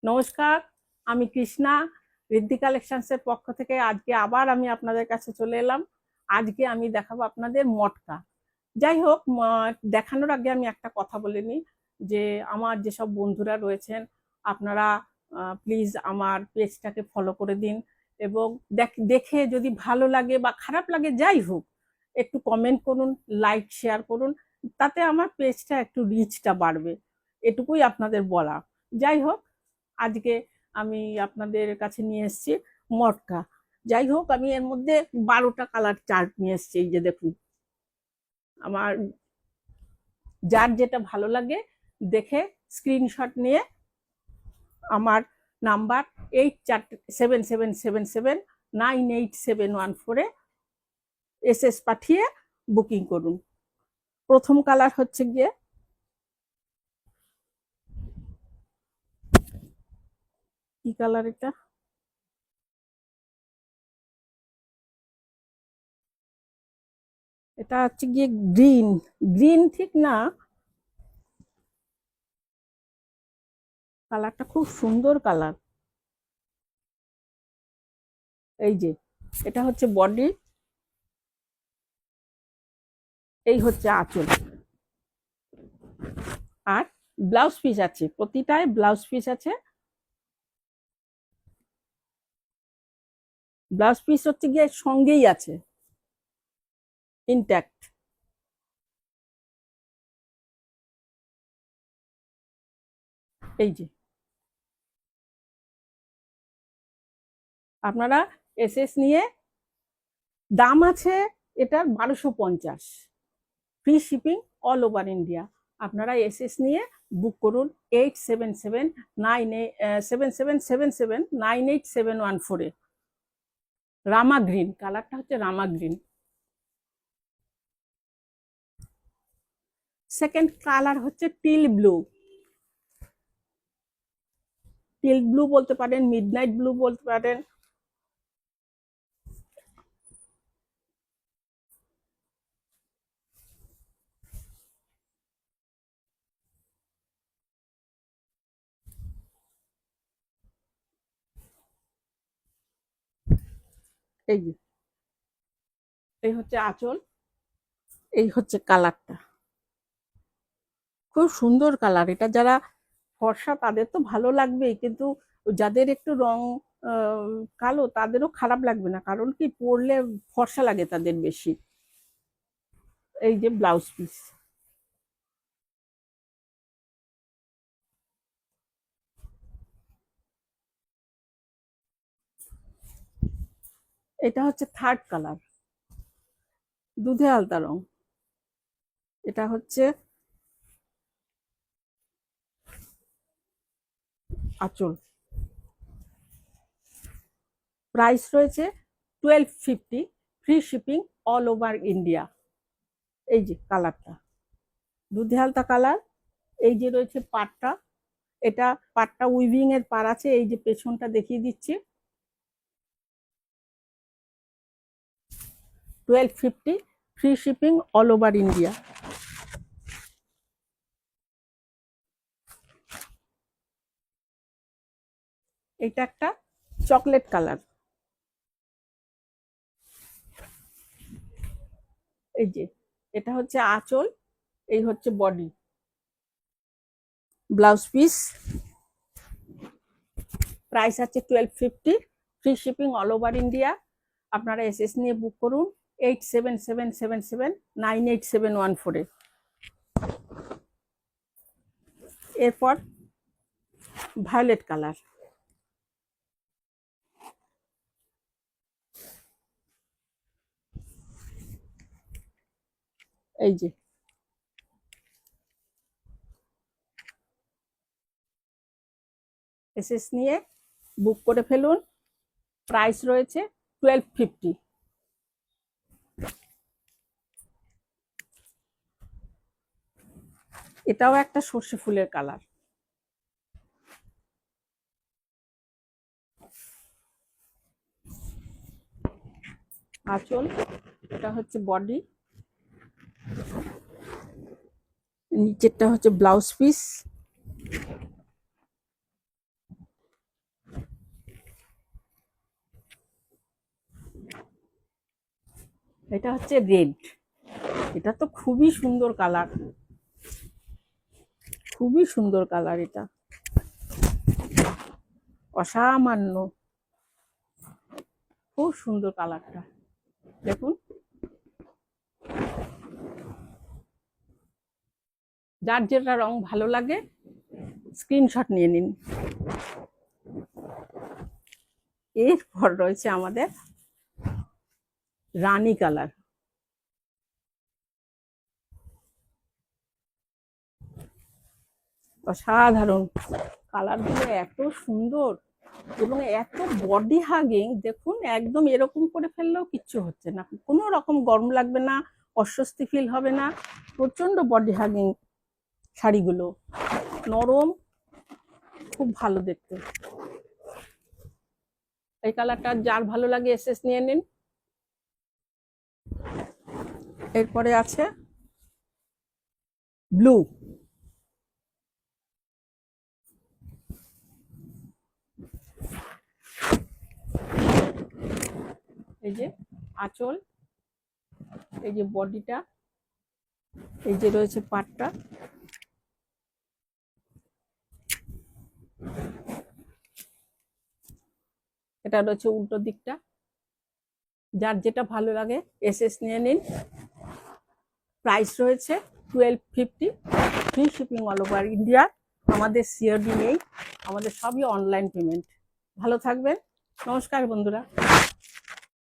নমস্কার, আমি কৃষ্ণা। ঋদ্ধি কালেকশনসের পক্ষ থেকে আজকে আবার আমি আপনাদের কাছে চলে এলাম। আজকে আমি দেখাবো আপনাদের মটকা। যাই হোক, দেখানোর আগে আমি একটা কথা বলে নিই যে আমার যেসব বন্ধুরা রয়েছেন আপনারা প্লিজ আমার পেজটাকে ফলো করে দিন এবং দেখে যদি ভালো লাগে বা খারাপ লাগে যাই হোক একটু কমেন্ট করুন, লাইক শেয়ার করুন, তাতে আমার পেজটা একটু রিচটা বাড়বে, এটুকুই আপনাদের বলা। যাই হোক, আজকে আমি আপনাদের কাছে নিয়ে এসেছি মটকা। যাই হোক, আমি এর মধ্যে 12টা কালার চার্ট নিয়ে এসেছি। এই যে দেখুন, আমার যার যেটা ভালো লাগে দেখে স্ক্রিনশট নিয়ে আমার নাম্বার 8477779871 এসএস পাঠিয়ে বুকিং করুন। প্রথম কালার হচ্ছে গিয়ে কি কালার, এটা হচ্ছে গিয়ে গ্রিন। গ্রিন ঠিক না, কালারটা খুব সুন্দর কালার। এই যে এটা হচ্ছে বডি, এই হচ্ছে আঁচল, আর ব্লাউজ পিস আছে, প্রতিটায় ব্লাউজ পিস আছে। ব্লাউজ পিস হচ্ছে গিয়ে সঙ্গেই আছে, ইনট্যাক্ট। এই যে আপনারা এসএস নিয়ে, দাম আছে এটার 1250, free shipping all over India. আপনারা এসএস নিয়ে বুক করুন 8777987777 রামা গ্রিন, কালারটা হচ্ছে রামা গ্রিন। সেকেন্ড কালার হচ্ছে টিল ব্লু। টিল ব্লু বলতে পারেন, মিডনাইট ব্লু বলতে পারেন। এই যে এই হচ্ছে আঁচল, এই হচ্ছে কালারটা, খুব সুন্দর কালার। এটা যারা ফর্সা তাদের তো ভালো লাগবেই, কিন্তু যাদের একটু রং কালো তাদেরও খারাপ লাগবে না, কারণ কি পরলে ফর্সা লাগে তাদের বেশি। এই যে ব্লাউজ পিস, এটা হচ্ছে থার্ড কালার, দুধে আলতা রং। এটা হচ্ছে আঁচল, প্রাইস রয়েছে 1250, free shipping all over India. এই যে কালারটা দুধে আলতা কালার। এই যে রয়েছে পাটটা, এটা পাটটা উইভিং এর পার আছে, এই যে পেছনটা দেখিয়ে দিচ্ছি। 1250, free shipping all over India. এটা একটা চকলেট কালার। এই যে এটা হচ্ছে আঁচল, এই হচ্ছে বডি, ব্লাউজ পিস। প্রাইস আছে 1250, free shipping all over India. আপনারা এসএস নিয়ে বুক করুন 8777779871। এরপর ভায়োলেট কালার। এই যে এসএস নিয়ে বুক করে ফেলুন, প্রাইস রয়েছে 1250। এটাও একটা সর্ষে ফুলের কালার। আঁচল, এটা হচ্ছে বডি, নিচেরটা হচ্ছে ব্লাউজ পিস। এটা হচ্ছে রেড, এটা তো খুবই সুন্দর কালার, খুবই সুন্দর কালার, এটা অসামান্য, খুব সুন্দর কালারটা দেখুন। যার যেটা রং ভালো লাগে স্ক্রিনশট নিয়ে নিন। এরপর রয়েছে আমাদের রানী কালার, অসাধারণ কালারগুলো, এত সুন্দর এবং এত বডি হাগিং। দেখুন একদম এরকম করে ফেললেও কিচ্ছু হচ্ছে না, কোনো রকম গরম লাগবে না, অস্বস্তি ফিল হবে না। প্রচন্ড বডি হাগিং শাড়িগুলো, নরম, খুব ভালো দেখতে। এই কালারটা যার ভালো লাগে এসএস নিয়ে নিন। এরপরে আছে ব্লু, এই যে আঁচল, এই যে বডিটা, এই যে রয়েছে পাটটা, এটা রয়েছে উল্টো দিকটা। যার যেটা ভালো লাগে এসএস নিয়ে নিন। প্রাইস রয়েছে 1250, free shipping all over India. আমাদের সিওডি নেই, আমাদের সবই অনলাইন পেমেন্ট। ভালো থাকবেন, নমস্কার বন্ধুরা।